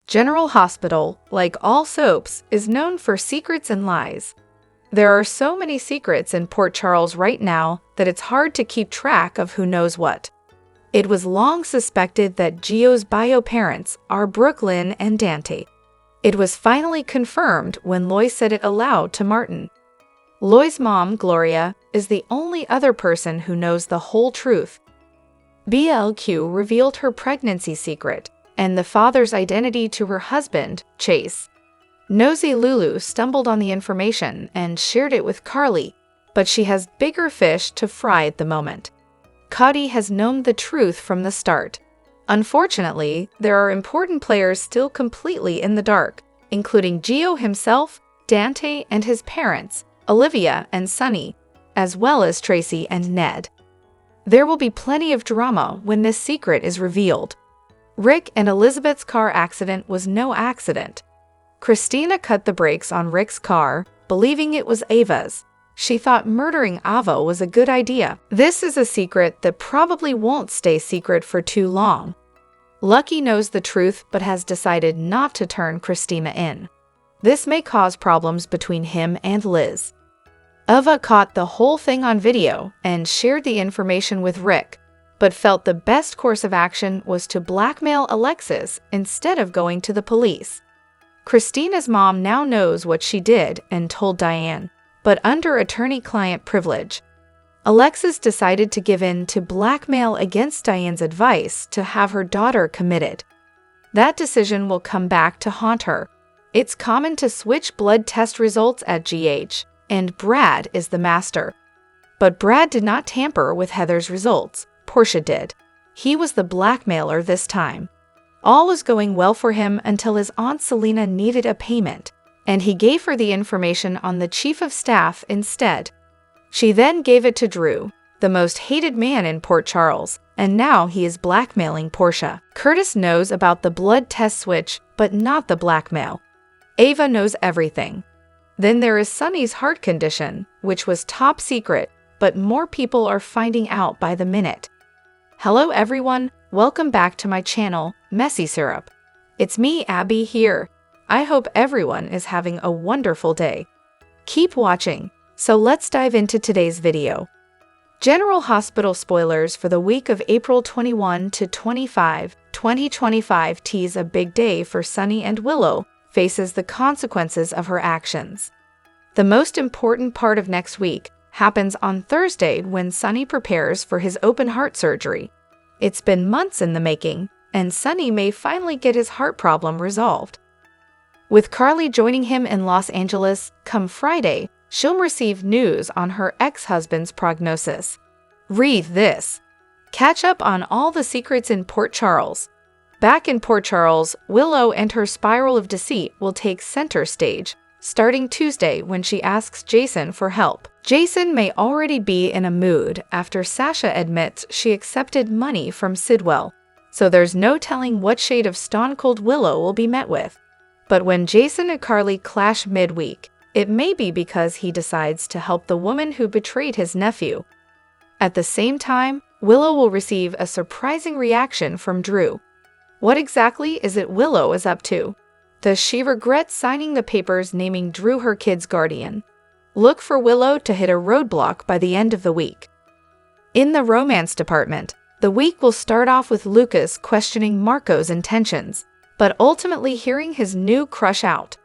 General Hospital, like all soaps, is known for secrets and lies. There are so many secrets in Port Charles right now that it's hard to keep track of who knows what. It was long suspected that Gio's bio parents are Brooklyn and Dante. It was finally confirmed when Lois said it aloud to Martin. Lois' mom, Gloria, is the only other person who knows the whole truth. BLQ revealed her pregnancy secret and the father's identity to her husband, Chase. Nosy Lulu stumbled on the information and shared it with Carly, but she has bigger fish to fry at the moment. Cody has known the truth from the start. Unfortunately, there are important players still completely in the dark, including Gio himself, Dante and his parents, Olivia and Sonny, as well as Tracy and Ned. There will be plenty of drama when this secret is revealed. Rick and Elizabeth's car accident was no accident. Christina cut the brakes on Rick's car, believing it was Ava's. She thought murdering Ava was a good idea. This is a secret that probably won't stay secret for too long. Lucky knows the truth but has decided not to turn Christina in. This may cause problems between him and Liz. Ava caught the whole thing on video and shared the information with Rick, but felt the best course of action was to blackmail Alexis instead of going to the police. Christina's mom now knows what she did and told Diane, but under attorney-client privilege. Alexis decided to give in to blackmail against Diane's advice to have her daughter committed. That decision will come back to haunt her. It's common to switch blood test results at GH, and Brad is the master. But Brad did not tamper with Heather's results. Portia did. He was the blackmailer this time. All was going well for him until his Aunt Selena needed a payment, and he gave her the information on the chief of staff instead. She then gave it to Drew, the most hated man in Port Charles, and now he is blackmailing Portia. Curtis knows about the blood test switch, but not the blackmail. Ava knows everything. Then there is Sonny's heart condition, which was top secret, but more people are finding out by the minute. Hello everyone, welcome back to my channel, Messy Syrup. It's me, Abby, here. I hope everyone is having a wonderful day. Keep watching, so let's dive into today's video. General Hospital spoilers for the week of April 21 to 25, 2025 tease a big day for Sonny, and Willow faces the consequences of her actions. The most important part of next week happens on Thursday when Sonny prepares for his open heart surgery. It's been months in the making, and Sonny may finally get his heart problem resolved. With Carly joining him in Los Angeles come Friday, she'll receive news on her ex-husband's prognosis. Read this. Catch up on all the secrets in Port Charles. Back in Port Charles, Willow and her spiral of deceit will take center stage, starting Tuesday when she asks Jason for help. Jason may already be in a mood after Sasha admits she accepted money from Sidwell, so there's no telling what shade of stone-cold Willow will be met with. But when Jason and Carly clash midweek, it may be because he decides to help the woman who betrayed his nephew. At the same time, Willow will receive a surprising reaction from Drew. What exactly is it Willow is up to? Does she regret signing the papers naming Drew her kid's guardian? Look for Willow to hit a roadblock by the end of the week. In the romance department, the week will start off with Lucas questioning Marco's intentions, but ultimately hearing his new crush out.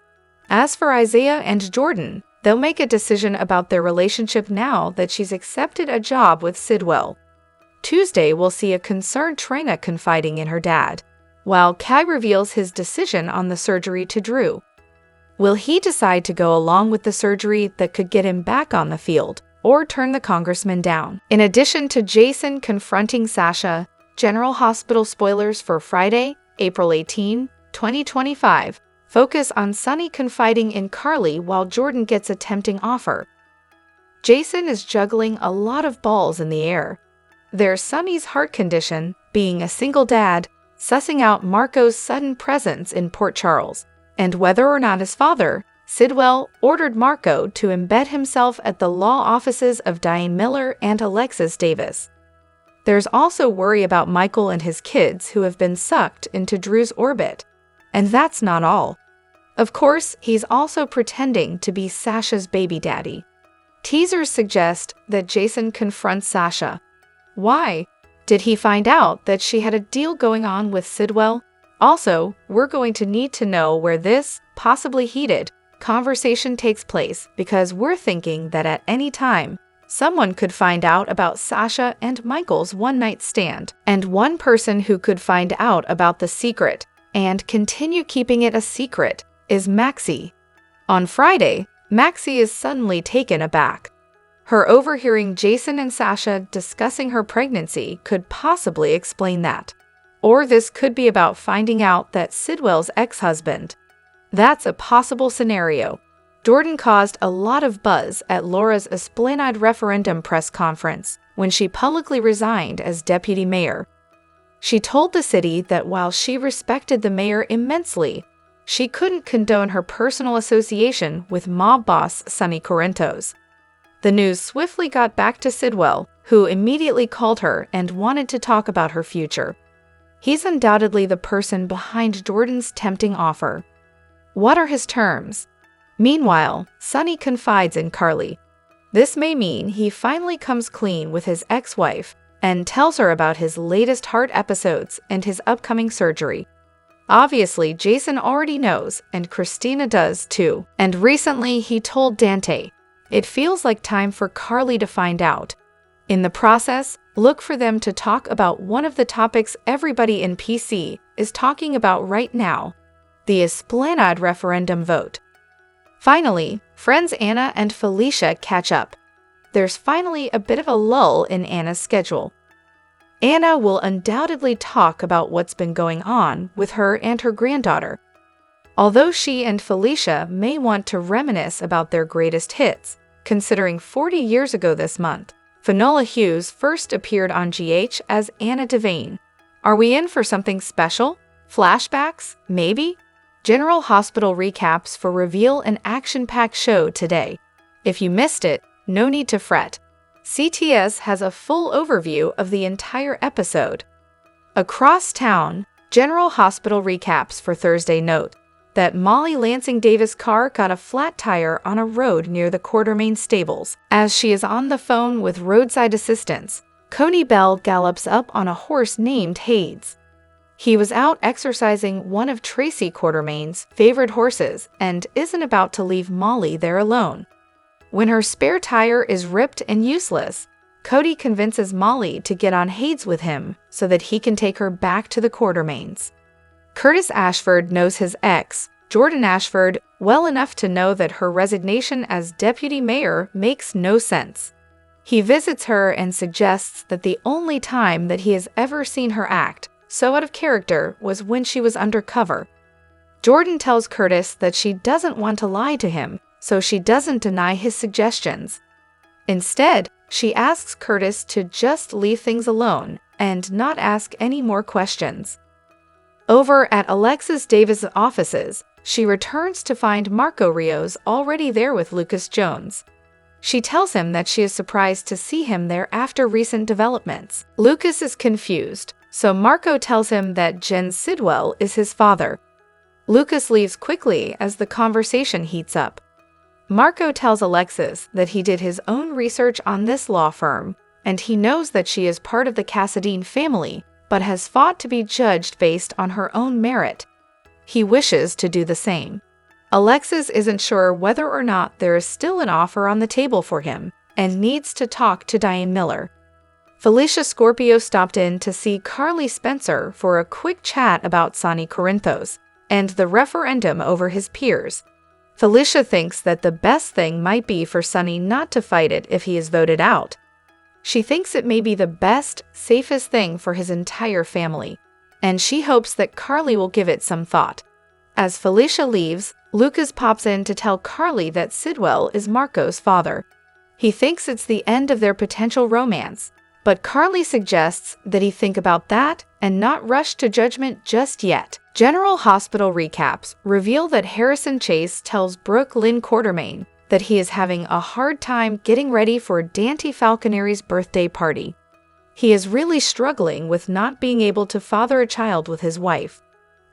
As for Isaiah and Jordan, they'll make a decision about their relationship now that she's accepted a job with Sidwell. Tuesday will see a concerned Trina confiding in her dad, while Kai reveals his decision on the surgery to Drew. Will he decide to go along with the surgery that could get him back on the field, or turn the congressman down? In addition to Jason confronting Sasha, General Hospital spoilers for Friday, April 18, 2025, focus on Sonny confiding in Carly while Jordan gets a tempting offer. Jason is juggling a lot of balls in the air. There's Sonny's heart condition, being a single dad, sussing out Marco's sudden presence in Port Charles, and whether or not his father, Sidwell, ordered Marco to embed himself at the law offices of Diane Miller and Alexis Davis. There's also worry about Michael and his kids who have been sucked into Drew's orbit. And that's not all. Of course, he's also pretending to be Sasha's baby daddy. Teasers suggest that Jason confronts Sasha. Why? Did he find out that she had a deal going on with Sidwell? Also, we're going to need to know where this, possibly heated, conversation takes place because we're thinking that at any time, someone could find out about Sasha and Michael's one-night stand, and one person who could find out about the secret and continue keeping it a secret is Maxie. On Friday, Maxie is suddenly taken aback. Her overhearing Jason and Sasha discussing her pregnancy could possibly explain that. Or this could be about finding out that Sidwell's ex-husband. That's a possible scenario. Jordan caused a lot of buzz at Laura's Esplanade referendum press conference when she publicly resigned as deputy mayor. She told the city that while she respected the mayor immensely, she couldn't condone her personal association with mob boss Sonny Corinthos. The news swiftly got back to Sidwell, who immediately called her and wanted to talk about her future. He's undoubtedly the person behind Jordan's tempting offer. What are his terms? Meanwhile, Sonny confides in Carly. This may mean he finally comes clean with his ex-wife and tells her about his latest heart episodes and his upcoming surgery. Obviously, Jason already knows, and Christina does too. And recently, he told Dante. It feels like time for Carly to find out. In the process, look for them to talk about one of the topics everybody in PC is talking about right now, the Esplanade referendum vote. Finally, friends Anna and Felicia catch up. There's finally a bit of a lull in Anna's schedule. Anna will undoubtedly talk about what's been going on with her and her granddaughter. Although she and Felicia may want to reminisce about their greatest hits, considering 40 years ago this month, Finola Hughes first appeared on GH as Anna Devane. Are we in for something special? Flashbacks? Maybe? General Hospital recaps for reveal an action-packed show today. If you missed it, no need to fret. CTS has a full overview of the entire episode. Across town, General Hospital recaps for Thursday note that Molly Lansing Davis' car got a flat tire on a road near the Quartermain stables. As she is on the phone with roadside assistance, Coney Bell gallops up on a horse named Hades. He was out exercising one of Tracy Quartermain's favorite horses and isn't about to leave Molly there alone. When her spare tire is ripped and useless, Cody convinces Molly to get on Hades with him so that he can take her back to the Quartermains. Curtis Ashford knows his ex, Jordan Ashford, well enough to know that her resignation as deputy mayor makes no sense. He visits her and suggests that the only time that he has ever seen her act so out of character was when she was undercover. Jordan tells Curtis that she doesn't want to lie to him, so she doesn't deny his suggestions. Instead, she asks Curtis to just leave things alone and not ask any more questions. Over at Alexis Davis' offices, she returns to find Marco Rios already there with Lucas Jones. She tells him that she is surprised to see him there after recent developments. Lucas is confused, so Marco tells him that Jen Sidwell is his father. Lucas leaves quickly as the conversation heats up. Marco tells Alexis that he did his own research on this law firm, and he knows that she is part of the Cassadine family, but has fought to be judged based on her own merit. He wishes to do the same. Alexis isn't sure whether or not there is still an offer on the table for him, and needs to talk to Diane Miller. Felicia Scorpio stopped in to see Carly Spencer for a quick chat about Sonny Corinthos and the referendum over his peers. Felicia thinks that the best thing might be for Sonny not to fight it if he is voted out. She thinks it may be the best, safest thing for his entire family, and she hopes that Carly will give it some thought. As Felicia leaves, Lucas pops in to tell Carly that Sidwell is Marco's father. He thinks it's the end of their potential romance, but Carly suggests that he think about that and not rush to judgment just yet. General Hospital recaps reveal that Harrison Chase tells Brooke Lynn Quartermain that he is having a hard time getting ready for Dante Falconeri's birthday party. He is really struggling with not being able to father a child with his wife.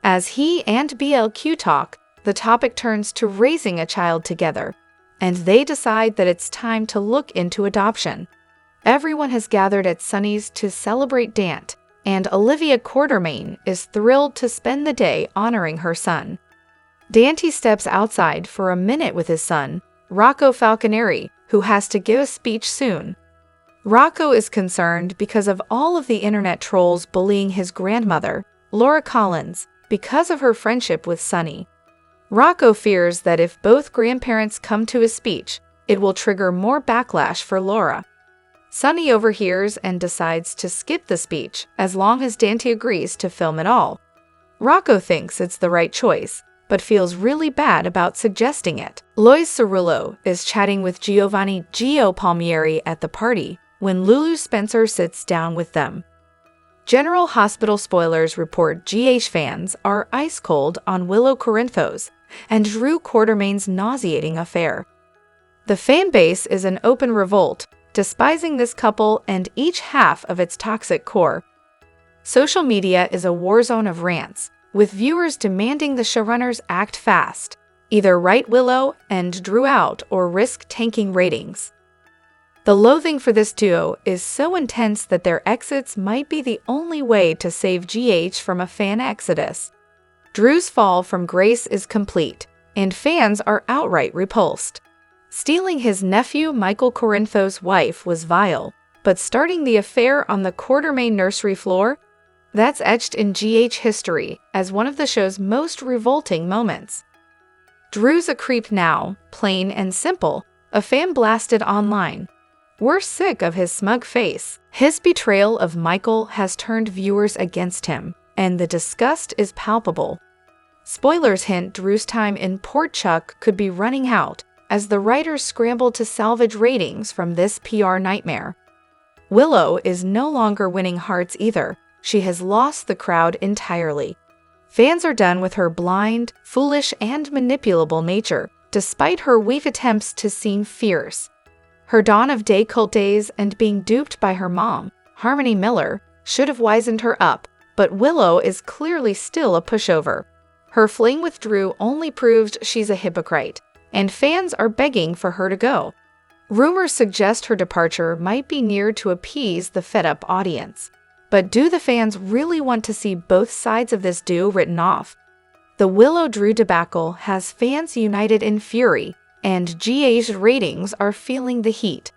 As he and BLQ talk, the topic turns to raising a child together, and they decide that it's time to look into adoption. Everyone has gathered at Sonny'S to celebrate Dant, and Olivia Quartermain is thrilled to spend the day honoring her son. Dante steps outside for a minute with his son, Rocco Falconeri, who has to give a speech soon. Rocco is concerned because of all of the internet trolls bullying his grandmother, Laura Collins, because of her friendship with Sonny. Rocco fears that if both grandparents come to his speech, it will trigger more backlash for Laura. Sonny overhears and decides to skip the speech as long as Dante agrees to film it all. Rocco thinks it's the right choice, but feels really bad about suggesting it. Lois Cerullo is chatting with Giovanni Gio Palmieri at the party when Lulu Spencer sits down with them. General Hospital spoilers report GH fans are ice cold on Willow Corinthos and Drew Quartermain's nauseating affair. The fan base is in open revolt, despising this couple and each half of its toxic core. Social media is a war zone of rants, with viewers demanding the showrunners act fast, either write Willow and Drew out or risk tanking ratings. The loathing for this duo is so intense that their exits might be the only way to save GH from a fan exodus. Drew's fall from grace is complete, and fans are outright repulsed. Stealing his nephew Michael Corinthos' wife was vile, but starting the affair on the Quartermain nursery floor? That's etched in GH history as one of the show's most revolting moments. Drew's a creep now, plain and simple, a fan blasted online. We're sick of his smug face. His betrayal of Michael has turned viewers against him, and the disgust is palpable. Spoilers hint Drew's time in Port Chuck could be running out as the writers scramble to salvage ratings from this PR nightmare. Willow is no longer winning hearts either. She has lost the crowd entirely. Fans are done with her blind, foolish, and manipulable nature, despite her weak attempts to seem fierce. Her dawn of day cult days and being duped by her mom, Harmony Miller, should have wizened her up, but Willow is clearly still a pushover. Her fling with Drew only proves she's a hypocrite, and fans are begging for her to go. Rumors suggest her departure might be near to appease the fed-up audience. But do the fans really want to see both sides of this duo written off? The Willow-Drew debacle has fans united in fury, and GH's ratings are feeling the heat.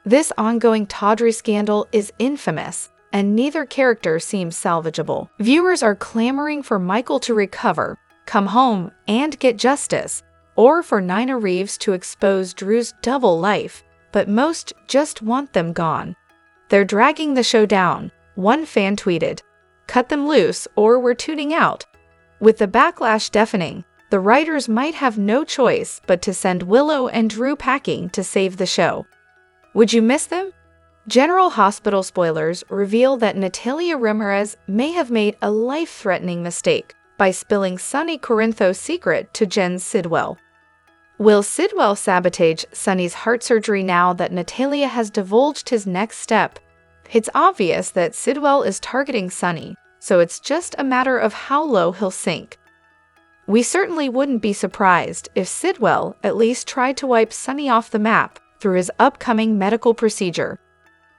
This ongoing tawdry scandal is infamous, and neither character seems salvageable. Viewers are clamoring for Michael to recover, come home, and get justice, or for Nina Reeves to expose Drew's double life, but most just want them gone. They're dragging the show down. One fan tweeted, "Cut them loose or we're tuning out." With the backlash deafening, the writers might have no choice but to send Willow and Drew packing to save the show. Would you miss them? General Hospital spoilers reveal that Natalia Ramirez may have made a life-threatening mistake by spilling Sonny Corinthos' secret to Jen Sidwell. Will Sidwell sabotage Sonny's heart surgery now that Natalia has divulged his next step? It's obvious that Sidwell is targeting Sonny, so it's just a matter of how low he'll sink. We certainly wouldn't be surprised if Sidwell at least tried to wipe Sonny off the map through his upcoming medical procedure.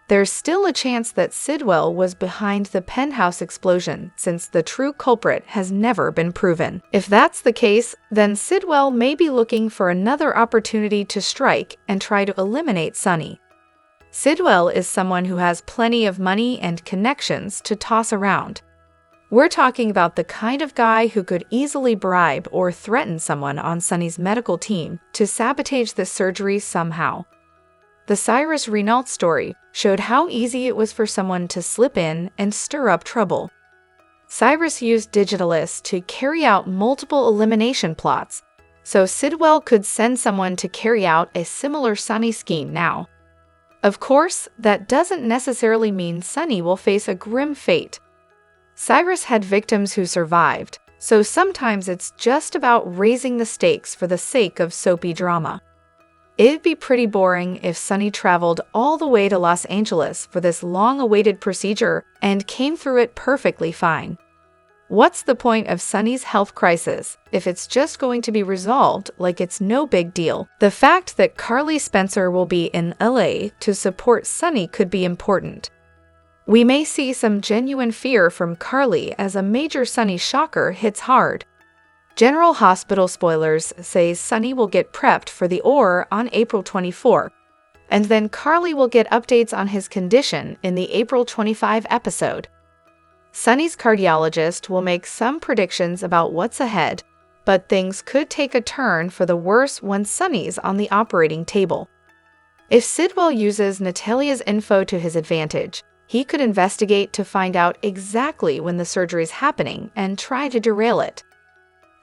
There's still a chance that Sidwell was behind the penthouse explosion since the true culprit has never been proven. If that's the case, then Sidwell may be looking for another opportunity to strike and try to eliminate Sonny. Sidwell is someone who has plenty of money and connections to toss around. We're talking about the kind of guy who could easily bribe or threaten someone on Sonny's medical team to sabotage the surgery somehow. The Cyrus Renault story showed how easy it was for someone to slip in and stir up trouble. Cyrus used Digitalis to carry out multiple elimination plots, so Sidwell could send someone to carry out a similar Sonny scheme now. Of course, that doesn't necessarily mean Sonny will face a grim fate. Cyrus had victims who survived, so sometimes it's just about raising the stakes for the sake of soapy drama. It'd be pretty boring if Sonny traveled all the way to Los Angeles for this long-awaited procedure and came through it perfectly fine. What's the point of Sonny's health crisis if it's just going to be resolved like it's no big deal? The fact that Carly Spencer will be in LA to support Sonny could be important. We may see some genuine fear from Carly as a major Sonny shocker hits hard. General Hospital spoilers say Sonny will get prepped for the OR on April 24, and then Carly will get updates on his condition in the April 25 episode. Sonny's cardiologist will make some predictions about what's ahead, but things could take a turn for the worse when Sonny's on the operating table. If Sidwell uses Natalia's info to his advantage, he could investigate to find out exactly when the surgery is happening and try to derail it.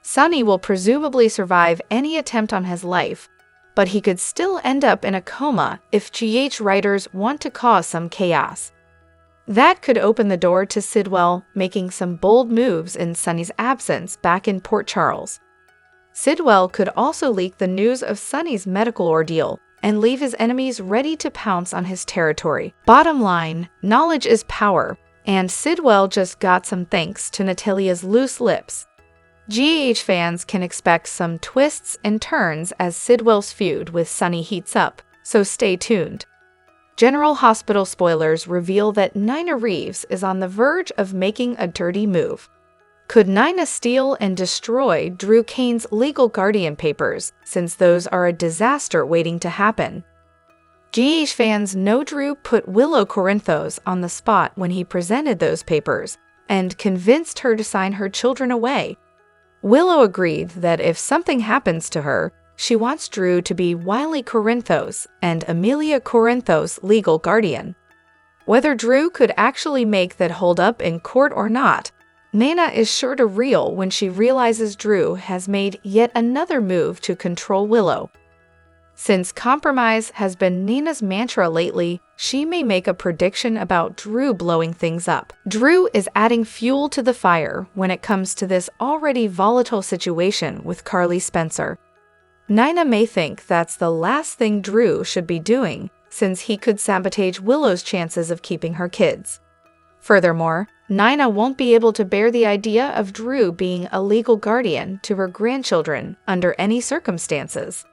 Sonny will presumably survive any attempt on his life, but he could still end up in a coma if GH writers want to cause some chaos. That could open the door to Sidwell making some bold moves in Sonny's absence back in Port Charles. Sidwell could also leak the news of Sonny's medical ordeal and leave his enemies ready to pounce on his territory. Bottom line, knowledge is power, and Sidwell just got some thanks to Natalia's loose lips. GH fans can expect some twists and turns as Sidwell's feud with Sonny heats up, so stay tuned. General Hospital spoilers reveal that Nina Reeves is on the verge of making a dirty move. Could Nina steal and destroy Drew Kane's legal guardian papers, since those are a disaster waiting to happen? GH fans know Drew put Willow Corinthos on the spot when he presented those papers and convinced her to sign her children away. Willow agreed that if something happens to her, she wants Drew to be Wiley Corinthos and Amelia Corinthos' legal guardian. Whether Drew could actually make that hold up in court or not, Nina is sure to reel when she realizes Drew has made yet another move to control Willow. Since compromise has been Nina's mantra lately, she may make a prediction about Drew blowing things up. Drew is adding fuel to the fire when it comes to this already volatile situation with Carly Spencer. Nina may think that's the last thing Drew should be doing, since he could sabotage Willow's chances of keeping her kids. Furthermore, Nina won't be able to bear the idea of Drew being a legal guardian to her grandchildren under any circumstances.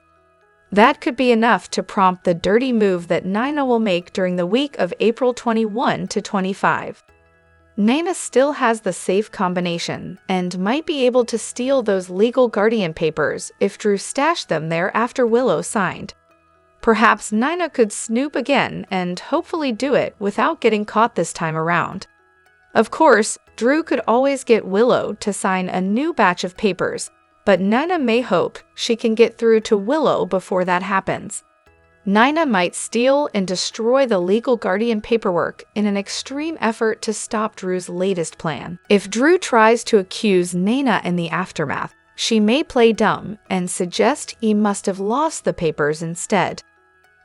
That could be enough to prompt the dirty move that Nina will make during the week of April 21 to 25. Nina still has the safe combination and might be able to steal those legal guardian papers if Drew stashed them there after Willow signed. Perhaps Nina could snoop again and hopefully do it without getting caught this time around. Of course, Drew could always get Willow to sign a new batch of papers, but Nina may hope she can get through to Willow before that happens. Nina might steal and destroy the legal guardian paperwork in an extreme effort to stop Drew's latest plan. If Drew tries to accuse Nina in the aftermath, she may play dumb and suggest he must have lost the papers instead.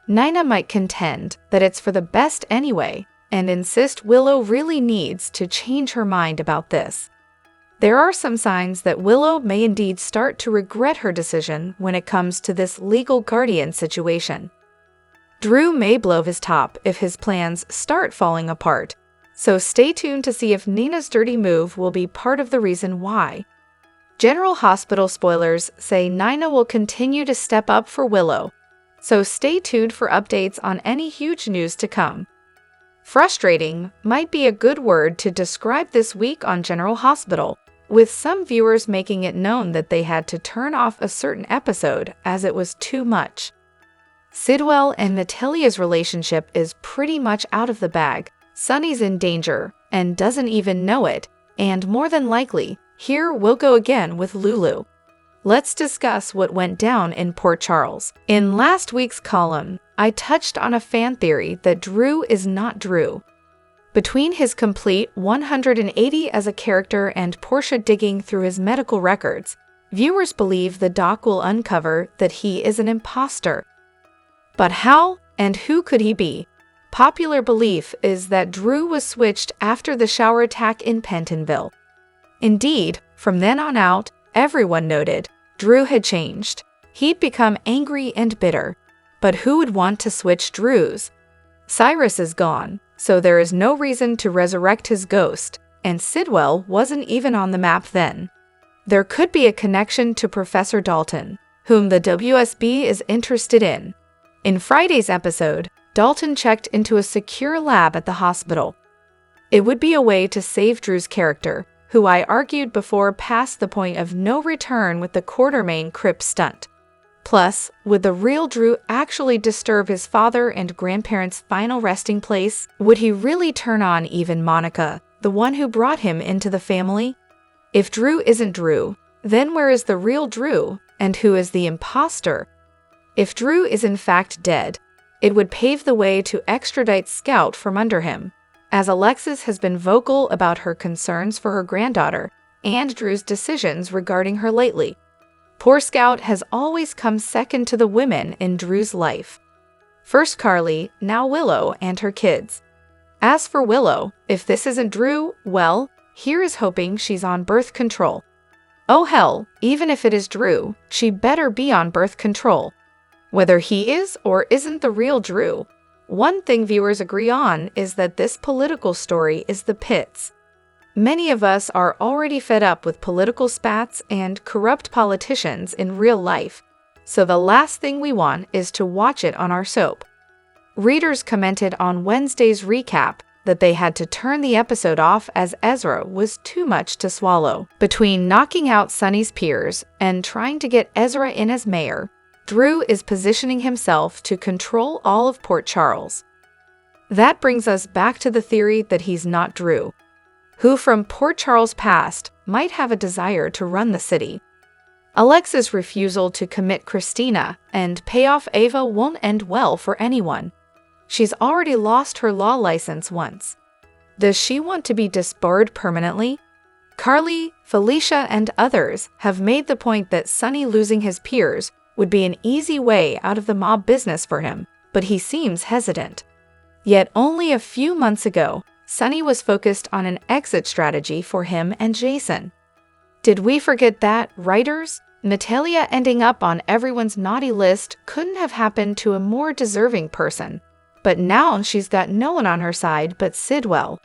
Nina might contend that it's for the best anyway and insist Willow really needs to change her mind about this. There are some signs that Willow may indeed start to regret her decision when it comes to this legal guardian situation. Drew may blow his top if his plans start falling apart, so stay tuned to see if Nina's dirty move will be part of the reason why. General Hospital spoilers say Nina will continue to step up for Willow, so stay tuned for updates on any huge news to come. Frustrating might be a good word to describe this week on General Hospital, with some viewers making it known that they had to turn off a certain episode as it was too much. Sidwell and Natalia's relationship is pretty much out of the bag. Sonny's in danger and doesn't even know it, and more than likely, here we'll go again with Lulu. Let's discuss what went down in Port Charles. In last week's column, I touched on a fan theory that Drew is not Drew. Between his complete 180 as a character and Portia digging through his medical records, viewers believe the doc will uncover that he is an imposter. But how and who could he be? Popular belief is that Drew was switched after the shower attack in Pentonville. Indeed, from then on out, everyone noted Drew had changed. He'd become angry and bitter. But who would want to switch Drews? Cyrus is gone, so there is no reason to resurrect his ghost, and Sidwell wasn't even on the map then. There could be a connection to Professor Dalton, whom the WSB is interested in. In Friday's episode, Dalton checked into a secure lab at the hospital. It would be a way to save Drew's character, who I argued before passed the point of no return with the Quartermain crypt stunt. Plus, would the real Drew actually disturb his father and grandparents' final resting place? Would he really turn on even Monica, the one who brought him into the family? If Drew isn't Drew, then where is the real Drew, and who is the imposter? If Drew is in fact dead, it would pave the way to extradite Scout from under him, as Alexis has been vocal about her concerns for her granddaughter and Drew's decisions regarding her lately. Poor Scout has always come second to the women in Drew's life. First Carly, now Willow and her kids. As for Willow, if this isn't Drew, well, here is hoping she's on birth control. Oh hell, even if it is Drew, she better be on birth control. Whether he is or isn't the real Drew, one thing viewers agree on is that this political story is the pits. Many of us are already fed up with political spats and corrupt politicians in real life, so the last thing we want is to watch it on our soap. Readers commented on Wednesday's recap that they had to turn the episode off as Ezra was too much to swallow. Between knocking out Sonny'S peers and trying to get Ezra in as mayor, Drew is positioning himself to control all of Port Charles. That brings us back to the theory that he's not Drew, who from Port Charles' past might have a desire to run the city. Alexis' refusal to commit Christina and pay off Ava won't end well for anyone. She's already lost her law license once. Does she want to be disbarred permanently? Carly, Felicia, and others have made the point that Sonny losing his peers would be an easy way out of the mob business for him, but he seems hesitant. Yet only a few months ago, Sonny was focused on an exit strategy for him and Jason. Did we forget that, writers? Natalia ending up on everyone's naughty list couldn't have happened to a more deserving person, but now she's got no one on her side but Sidwell.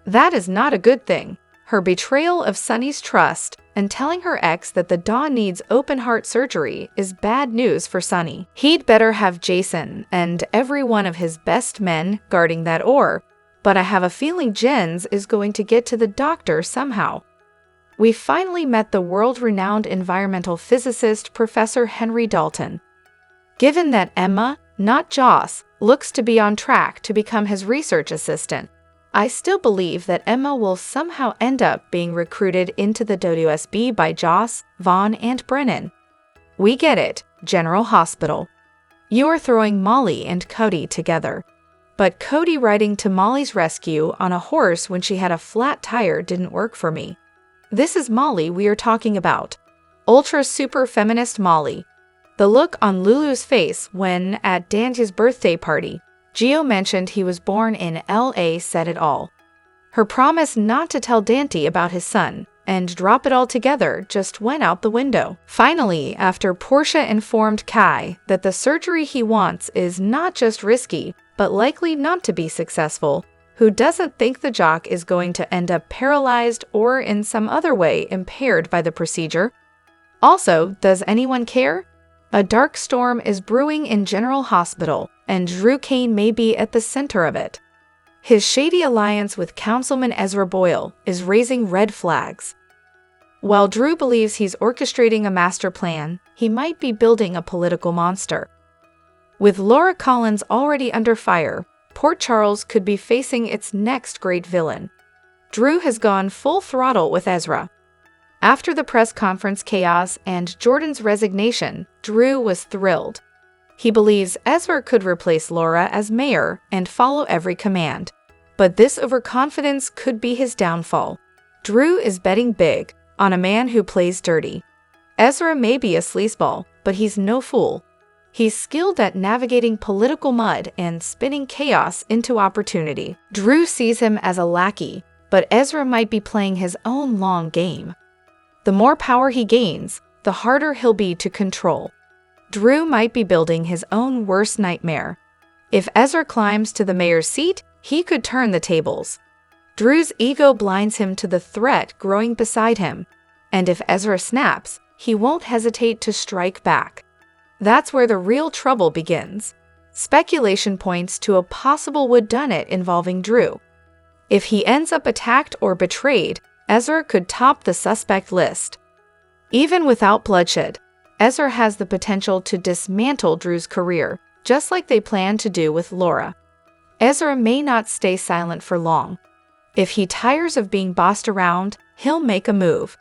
That is not a good thing. Her betrayal of Sonny's trust and telling her ex that the Dawn needs open-heart surgery is bad news for Sonny. He'd better have Jason and every one of his best men guarding that ore, but I have a feeling Jens is going to get to the doctor somehow. We finally met the world-renowned environmental physicist Professor Henry Dalton. Given that Emma, not Joss, looks to be on track to become his research assistant, I still believe that Emma will somehow end up being recruited into the WSB by Joss, Vaughn, and Brennan. We get it, General Hospital. You are throwing Molly and Cody together. But Cody riding to Molly's rescue on a horse when she had a flat tire didn't work for me. This is Molly we are talking about. Ultra super feminist Molly. The look on Lulu's face when, at Dante's birthday party, Gio mentioned he was born in LA said it all. Her promise not to tell Dante about his son and drop it all together just went out the window. Finally, after Portia informed Kai that the surgery he wants is not just risky, but likely not to be successful, who doesn't think the jock is going to end up paralyzed or in some other way impaired by the procedure? Also, does anyone care? A dark storm is brewing in General Hospital, and Drew Kane may be at the center of it. His shady alliance with Councilman Ezra Boyle is raising red flags. While Drew believes he's orchestrating a master plan, he might be building a political monster. With Laura Collins already under fire, Port Charles could be facing its next great villain. Drew has gone full throttle with Ezra. After the press conference chaos and Jordan's resignation, Drew was thrilled. He believes Ezra could replace Laura as mayor and follow every command. But this overconfidence could be his downfall. Drew is betting big on a man who plays dirty. Ezra may be a sleazeball, but he's no fool. He's skilled at navigating political mud and spinning chaos into opportunity. Drew sees him as a lackey, but Ezra might be playing his own long game. The more power he gains, the harder he'll be to control. Drew might be building his own worst nightmare. If Ezra climbs to the mayor's seat, he could turn the tables. Drew's ego blinds him to the threat growing beside him, and if Ezra snaps, he won't hesitate to strike back. That's where the real trouble begins. Speculation points to a possible whodunit involving Drew. If he ends up attacked or betrayed, Ezra could top the suspect list. Even without bloodshed, Ezra has the potential to dismantle Drew's career, just like they plan to do with Laura. Ezra may not stay silent for long. If he tires of being bossed around, he'll make a move.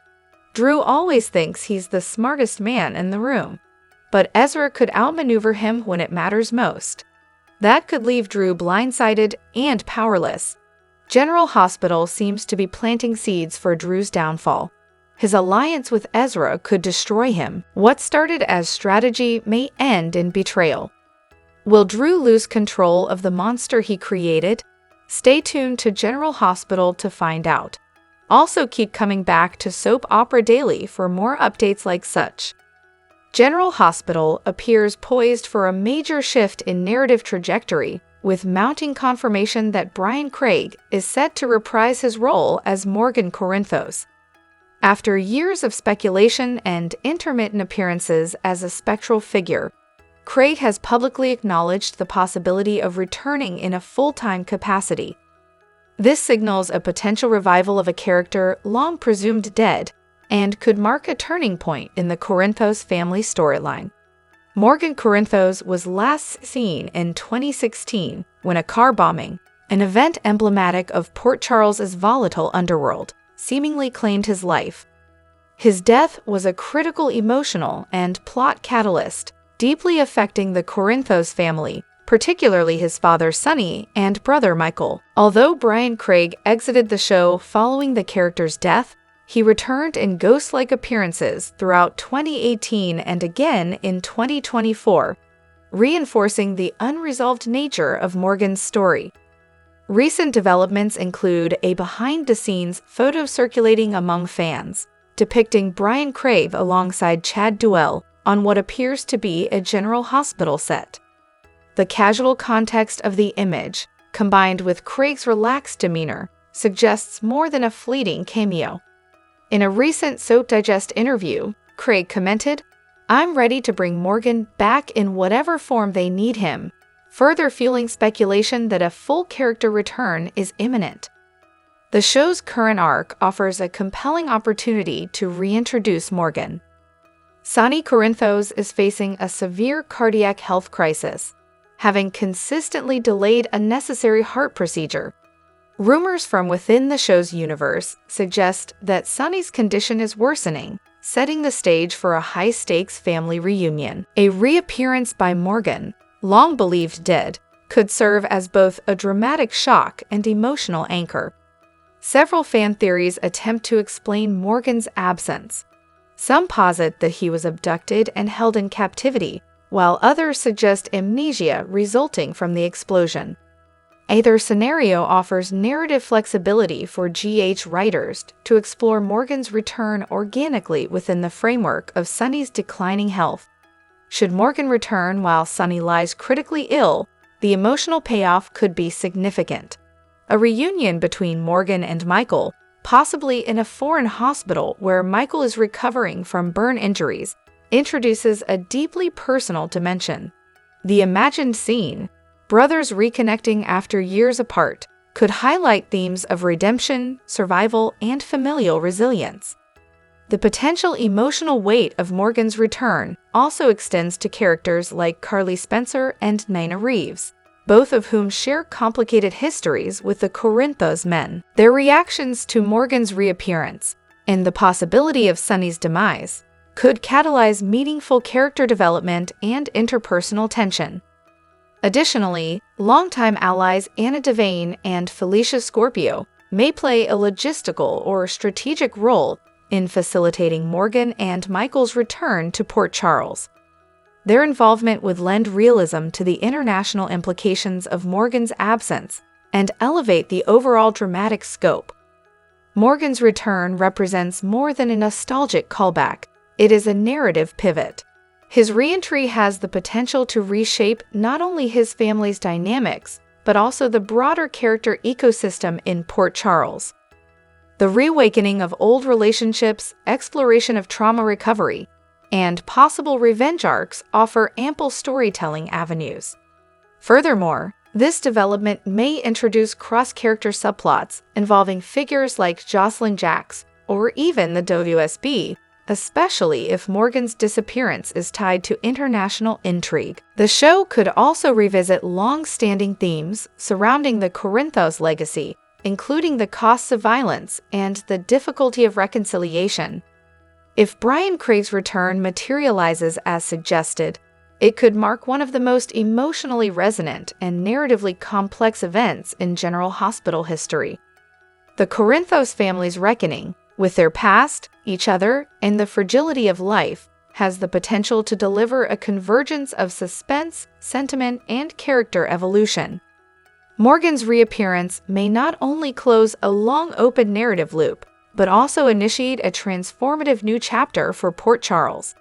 Drew always thinks he's the smartest man in the room, but Ezra could outmaneuver him when it matters most. That could leave Drew blindsided and powerless. General Hospital seems to be planting seeds for Drew's downfall. His alliance with Ezra could destroy him. What started as strategy may end in betrayal. Will Drew lose control of the monster he created? Stay tuned to General Hospital to find out. Also keep coming back to Soap Opera Daily for more updates like such. General Hospital appears poised for a major shift in narrative trajectory, with mounting confirmation that Brian Craig is set to reprise his role as Morgan Corinthos. After years of speculation and intermittent appearances as a spectral figure, Craig has publicly acknowledged the possibility of returning in a full-time capacity. This signals a potential revival of a character long presumed dead and could mark a turning point in the Corinthos family storyline. Morgan Corinthos was last seen in 2016 when a car bombing, an event emblematic of Port Charles's volatile underworld, seemingly claimed his life. His death was a critical emotional and plot catalyst, deeply affecting the Corinthos family, particularly his father Sonny and brother Michael. Although Brian Craig exited the show following the character's death, he returned in ghost-like appearances throughout 2018 and again in 2024, reinforcing the unresolved nature of Morgan's story. Recent developments include a behind-the-scenes photo circulating among fans, depicting Brian Craig alongside Chad Duell on what appears to be a General Hospital set. The casual context of the image, combined with Craig's relaxed demeanor, suggests more than a fleeting cameo. In a recent Soap Digest interview, Craig commented, "I'm ready to bring Morgan back in whatever form they need him," further fueling speculation that a full character return is imminent. The show's current arc offers a compelling opportunity to reintroduce Morgan. Sonny Corinthos is facing a severe cardiac health crisis, having consistently delayed a necessary heart procedure. Rumors from within the show's universe suggest that Sonny's condition is worsening, setting the stage for a high-stakes family reunion. A reappearance by Morgan, long believed dead, could serve as both a dramatic shock and emotional anchor. Several fan theories attempt to explain Morgan's absence. Some posit that he was abducted and held in captivity, while others suggest amnesia resulting from the explosion. Either scenario offers narrative flexibility for GH writers to explore Morgan's return organically within the framework of Sonny's declining health. Should Morgan return while Sonny lies critically ill, the emotional payoff could be significant. A reunion between Morgan and Michael, possibly in a foreign hospital where Michael is recovering from burn injuries, introduces a deeply personal dimension. The imagined scene, brothers reconnecting after years apart, could highlight themes of redemption, survival, and familial resilience. The potential emotional weight of Morgan's return also extends to characters like Carly Spencer and Nina Reeves, both of whom share complicated histories with the Corinthos men. Their reactions to Morgan's reappearance, and the possibility of Sonny's demise, could catalyze meaningful character development and interpersonal tension. Additionally, longtime allies Anna Devane and Felicia Scorpio may play a logistical or strategic role in facilitating Morgan and Michael's return to Port Charles. Their involvement would lend realism to the international implications of Morgan's absence and elevate the overall dramatic scope. Morgan's return represents more than a nostalgic callback. It is a narrative pivot. His re-entry has the potential to reshape not only his family's dynamics, but also the broader character ecosystem in Port Charles. The reawakening of old relationships, exploration of trauma recovery, and possible revenge arcs offer ample storytelling avenues. Furthermore, this development may introduce cross-character subplots involving figures like Jocelyn Jacks or even the WSB, especially if Morgan's disappearance is tied to international intrigue. The show could also revisit long-standing themes surrounding the Corinthos legacy, including the costs of violence and the difficulty of reconciliation. If Brian Craig's return materializes as suggested, it could mark one of the most emotionally resonant and narratively complex events in General Hospital history. The Corinthos family's reckoning with their past, each other, and the fragility of life has the potential to deliver a convergence of suspense, sentiment, and character evolution. Morgan's reappearance may not only close a long-open narrative loop, but also initiate a transformative new chapter for Port Charles.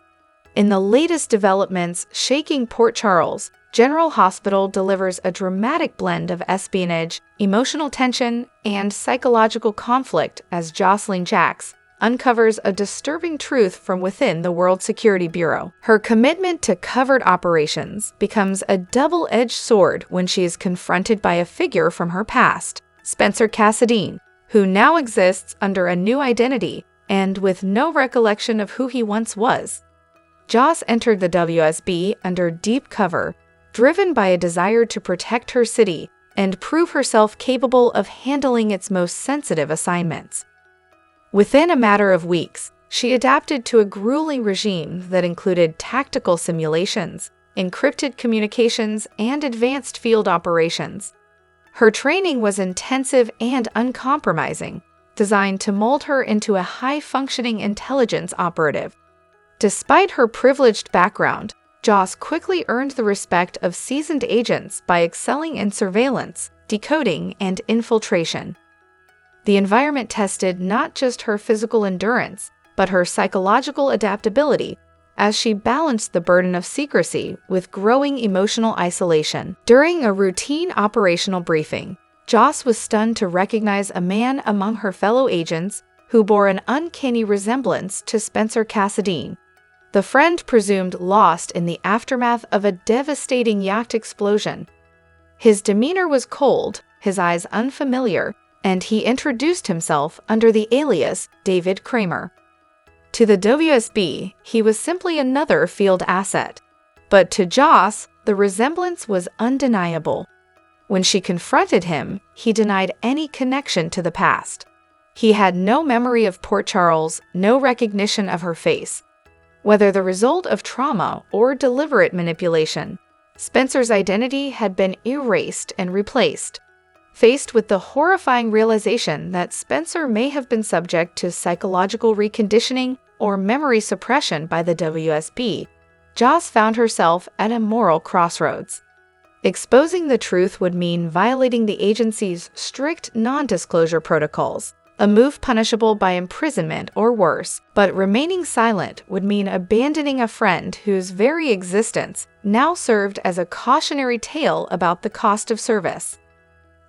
In the latest developments shaking Port Charles, General Hospital delivers a dramatic blend of espionage, emotional tension, and psychological conflict as Jocelyn Jacks uncovers a disturbing truth from within the World Security Bureau. Her commitment to covert operations becomes a double-edged sword when she is confronted by a figure from her past, Spencer Cassadine, who now exists under a new identity and with no recollection of who he once was. Joss entered the WSB under deep cover, driven by a desire to protect her city and prove herself capable of handling its most sensitive assignments. Within a matter of weeks, she adapted to a grueling regime that included tactical simulations, encrypted communications, and advanced field operations. Her training was intensive and uncompromising, designed to mold her into a high-functioning intelligence operative. Despite her privileged background, Joss quickly earned the respect of seasoned agents by excelling in surveillance, decoding, and infiltration. The environment tested not just her physical endurance, but her psychological adaptability, as she balanced the burden of secrecy with growing emotional isolation. During a routine operational briefing, Joss was stunned to recognize a man among her fellow agents who bore an uncanny resemblance to Spencer Cassadine, the friend presumed lost in the aftermath of a devastating yacht explosion. His demeanor was cold, his eyes unfamiliar, and he introduced himself under the alias David Kramer. To the WSB, he was simply another field asset. But to Joss, the resemblance was undeniable. When she confronted him, he denied any connection to the past. He had no memory of Port Charles, no recognition of her face. Whether the result of trauma or deliberate manipulation, Spencer's identity had been erased and replaced. Faced with the horrifying realization that Spencer may have been subject to psychological reconditioning or memory suppression by the WSB, Joss found herself at a moral crossroads. Exposing the truth would mean violating the agency's strict non-disclosure protocols, a move punishable by imprisonment or worse, but remaining silent would mean abandoning a friend whose very existence now served as a cautionary tale about the cost of service.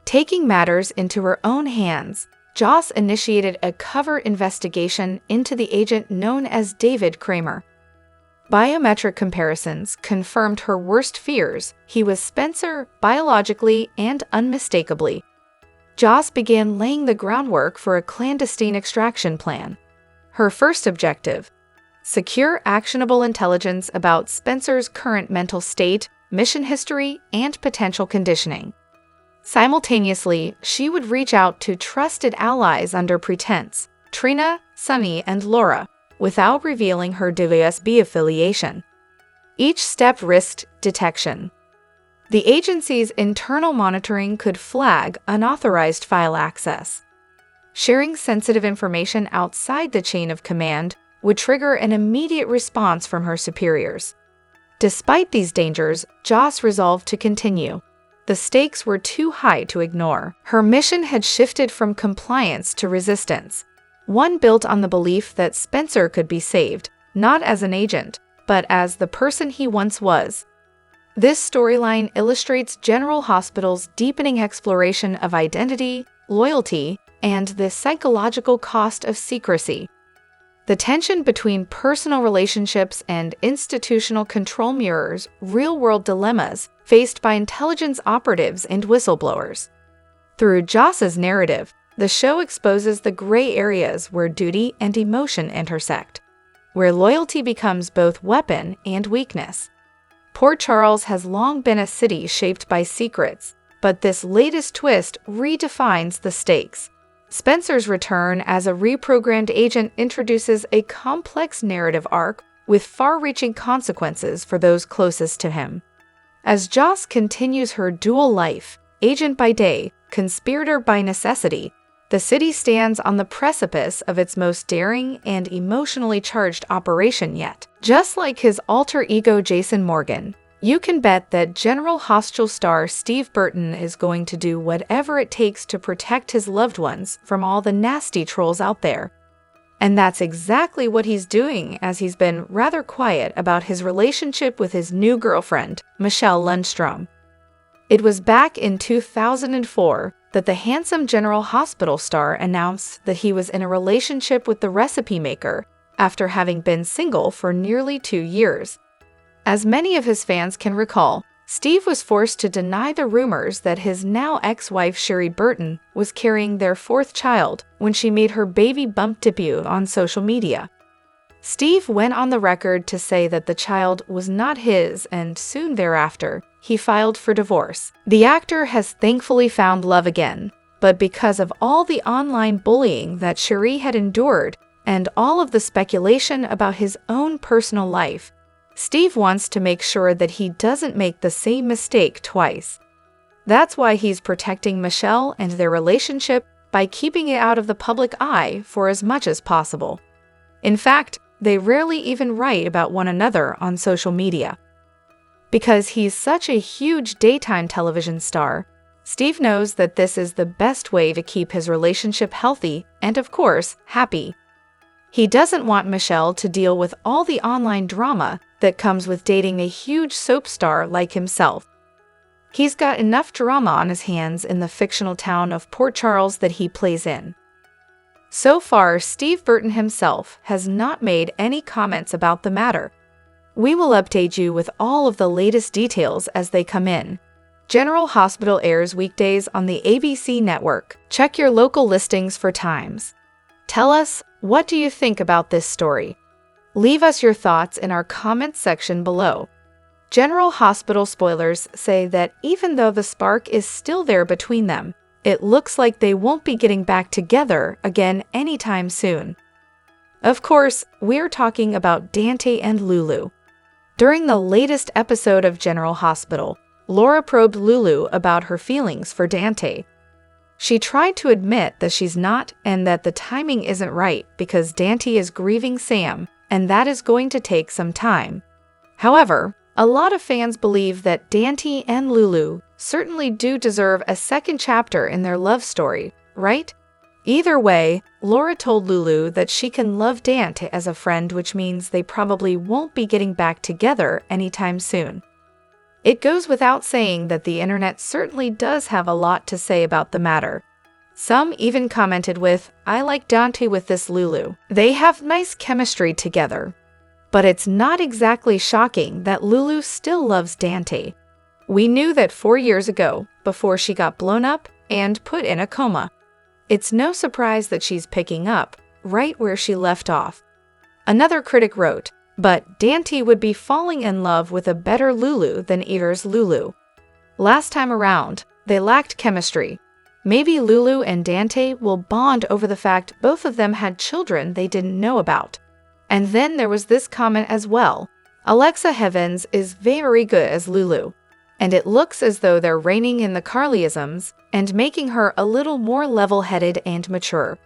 Taking matters into her own hands, Joss initiated a covert investigation into the agent known as David Kramer. Biometric comparisons confirmed her worst fears. He was Spencer biologically and unmistakably. Joss began laying the groundwork for a clandestine extraction plan. Her first objective: secure actionable intelligence about Spencer's current mental state, mission history, and potential conditioning. Simultaneously, she would reach out to trusted allies under pretense, Trina, Sonny, and Laura, without revealing her WSB affiliation. Each step risked detection. The agency's internal monitoring could flag unauthorized file access. Sharing sensitive information outside the chain of command would trigger an immediate response from her superiors. Despite these dangers, Joss resolved to continue. The stakes were too high to ignore. Her mission had shifted from compliance to resistance, one built on the belief that Spencer could be saved, not as an agent, but as the person he once was. This storyline illustrates General Hospital's deepening exploration of identity, loyalty, and the psychological cost of secrecy. The tension between personal relationships and institutional control mirrors real-world dilemmas faced by intelligence operatives and whistleblowers. Through Joss's narrative, the show exposes the gray areas where duty and emotion intersect, where loyalty becomes both weapon and weakness. Port Charles has long been a city shaped by secrets, but this latest twist redefines the stakes. Spencer's return as a reprogrammed agent introduces a complex narrative arc with far-reaching consequences for those closest to him. As Joss continues her dual life, agent by day, conspirator by necessity, the city stands on the precipice of its most daring and emotionally charged operation yet. Just like his alter ego Jason Morgan, you can bet that General Hospital star Steve Burton is going to do whatever it takes to protect his loved ones from all the nasty trolls out there. And that's exactly what he's doing, as he's been rather quiet about his relationship with his new girlfriend, Michelle Lundstrom. It was back in 2004 that the handsome General Hospital star announced that he was in a relationship with the recipe maker after having been single for nearly 2 years. As many of his fans can recall, Steve was forced to deny the rumors that his now ex-wife Sherry Burton was carrying their 4th child when she made her baby bump debut on social media. Steve went on the record to say that the child was not his, and soon thereafter, he filed for divorce. The actor has thankfully found love again, but because of all the online bullying that Sherry had endured and all of the speculation about his own personal life, Steve wants to make sure that he doesn't make the same mistake twice. That's why he's protecting Michelle and their relationship by keeping it out of the public eye for as much as possible. In fact, they rarely even write about one another on social media. Because he's such a huge daytime television star, Steve knows that this is the best way to keep his relationship healthy and, of course, happy. He doesn't want Michelle to deal with all the online drama that comes with dating a huge soap star like himself. He's got enough drama on his hands in the fictional town of Port Charles that he plays in. So far, Steve Burton himself has not made any comments about the matter. We will update you with all of the latest details as they come in. General Hospital airs weekdays on the ABC network. Check your local listings for times. Tell us, what do you think about this story? Leave us your thoughts in our comments section below. General Hospital spoilers say that even though the spark is still there between them, it looks like they won't be getting back together again anytime soon. Of course, we're talking about Dante and Lulu. During the latest episode of General Hospital, Laura probed Lulu about her feelings for Dante. She tried to admit that she's not and that the timing isn't right because Dante is grieving Sam, and that is going to take some time. However, a lot of fans believe that Dante and Lulu certainly do deserve a second chapter in their love story, right? Either way, Laura told Lulu that she can love Dante as a friend, which means they probably won't be getting back together anytime soon. It goes without saying that the internet certainly does have a lot to say about the matter. Some even commented with, "I like Dante with this Lulu. They have nice chemistry together." But it's not exactly shocking that Lulu still loves Dante. We knew that 4 years ago, before she got blown up and put in a coma. It's no surprise that she's picking up right where she left off. Another critic wrote, "But Dante would be falling in love with a better Lulu than Eater's Lulu. Last time around, they lacked chemistry. Maybe Lulu and Dante will bond over the fact both of them had children they didn't know about." And then there was this comment as well. Alexa Heavens is very good as Lulu, and it looks as though they're reining in the Carlyisms and making her a little more level-headed and mature.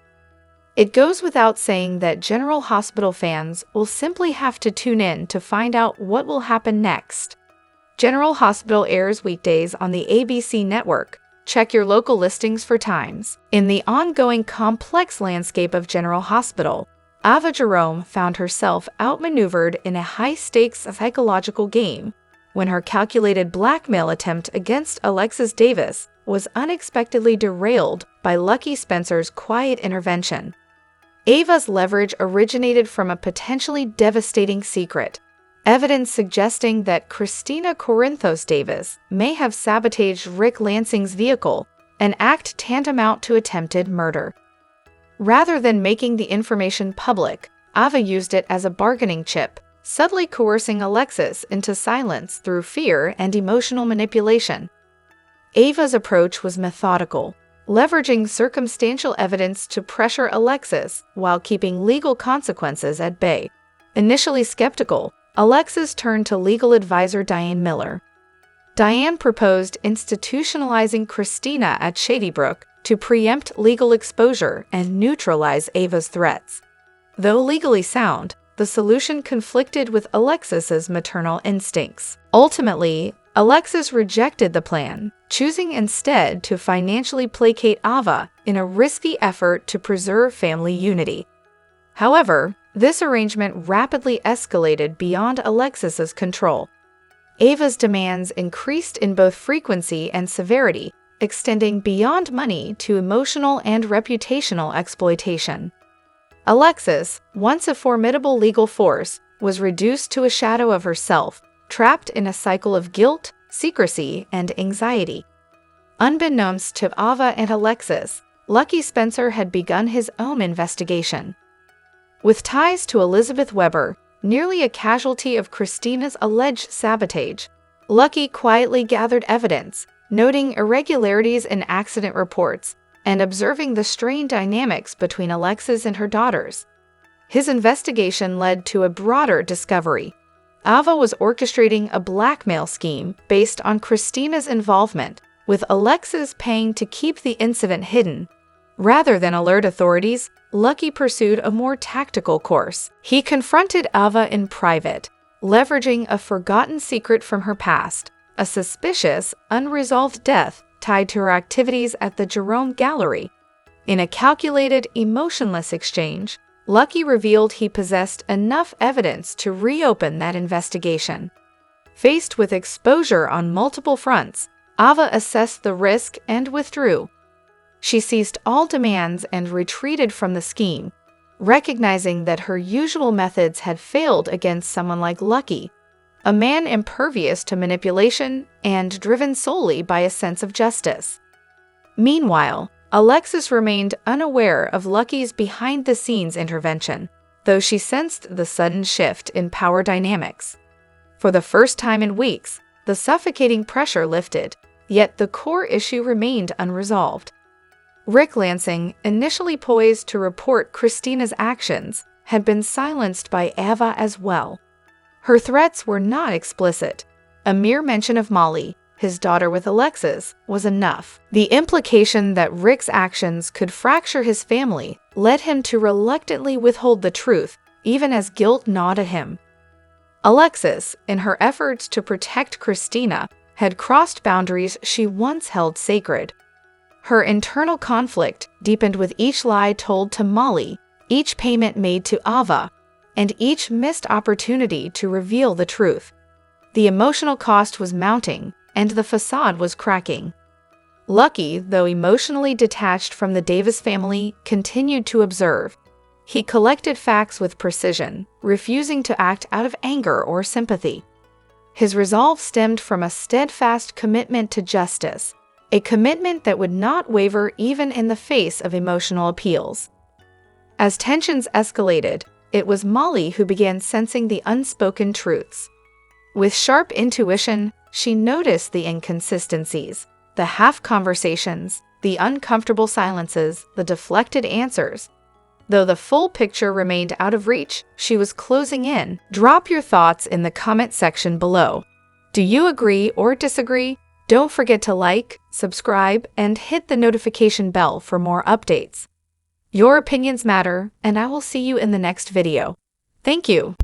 It goes without saying that General Hospital fans will simply have to tune in to find out what will happen next. General Hospital airs weekdays on the ABC network. Check your local listings for times. In the ongoing complex landscape of General Hospital, Ava Jerome found herself outmaneuvered in a high-stakes psychological game when her calculated blackmail attempt against Alexis Davis was unexpectedly derailed by Lucky Spencer's quiet intervention. Ava's leverage originated from a potentially devastating secret, evidence suggesting that Christina Corinthos Davis may have sabotaged Rick Lansing's vehicle, an act tantamount to attempted murder. Rather than making the information public, Ava used it as a bargaining chip, subtly coercing Alexis into silence through fear and emotional manipulation. Ava's approach was methodical, leveraging circumstantial evidence to pressure Alexis while keeping legal consequences at bay. Initially skeptical, Alexis turned to legal advisor Diane Miller. Diane proposed institutionalizing Christina at Shady Brook to preempt legal exposure and neutralize Ava's threats. Though legally sound, the solution conflicted with Alexis's maternal instincts. Ultimately, Alexis rejected the plan, choosing instead to financially placate Ava in a risky effort to preserve family unity. However, this arrangement rapidly escalated beyond Alexis's control. Ava's demands increased in both frequency and severity, extending beyond money to emotional and reputational exploitation. Alexis, once a formidable legal force, was reduced to a shadow of herself, trapped in a cycle of guilt, secrecy, and anxiety. Unbeknownst to Ava and Alexis, Lucky Spencer had begun his own investigation. With ties to Elizabeth Weber, nearly a casualty of Christina's alleged sabotage, Lucky quietly gathered evidence, noting irregularities in accident reports and observing the strained dynamics between Alexis and her daughters. His investigation led to a broader discovery. Ava was orchestrating a blackmail scheme based on Christina's involvement, with Alexis paying to keep the incident hidden. Rather than alert authorities, Lucky pursued a more tactical course. He confronted Ava in private, leveraging a forgotten secret from her past, a suspicious, unresolved death tied to her activities at the Jerome Gallery. In a calculated, emotionless exchange, Lucky revealed he possessed enough evidence to reopen that investigation. Faced with exposure on multiple fronts, Ava assessed the risk and withdrew. She ceased all demands and retreated from the scheme, recognizing that her usual methods had failed against someone like Lucky, a man impervious to manipulation and driven solely by a sense of justice. Meanwhile, Alexis remained unaware of Lucky's behind-the-scenes intervention, though she sensed the sudden shift in power dynamics. For the first time in weeks, the suffocating pressure lifted, yet the core issue remained unresolved. Rick Lansing, initially poised to report Christina's actions, had been silenced by Ava as well. Her threats were not explicit. A mere mention of Molly, his daughter with Alexis, was enough. The implication that Rick's actions could fracture his family led him to reluctantly withhold the truth, even as guilt gnawed at him. Alexis, in her efforts to protect Christina, had crossed boundaries she once held sacred. Her internal conflict deepened with each lie told to Molly, each payment made to Ava, and each missed opportunity to reveal the truth. The emotional cost was mounting, and the facade was cracking. Lucky, though emotionally detached from the Davis family, continued to observe. He collected facts with precision, refusing to act out of anger or sympathy. His resolve stemmed from a steadfast commitment to justice, a commitment that would not waver even in the face of emotional appeals. As tensions escalated, it was Molly who began sensing the unspoken truths. With sharp intuition, she noticed the inconsistencies, the half-conversations, the uncomfortable silences, the deflected answers. Though the full picture remained out of reach, she was closing in. Drop your thoughts in the comment section below. Do you agree or disagree? Don't forget to like, subscribe, and hit the notification bell for more updates. Your opinions matter, and I will see you in the next video. Thank you.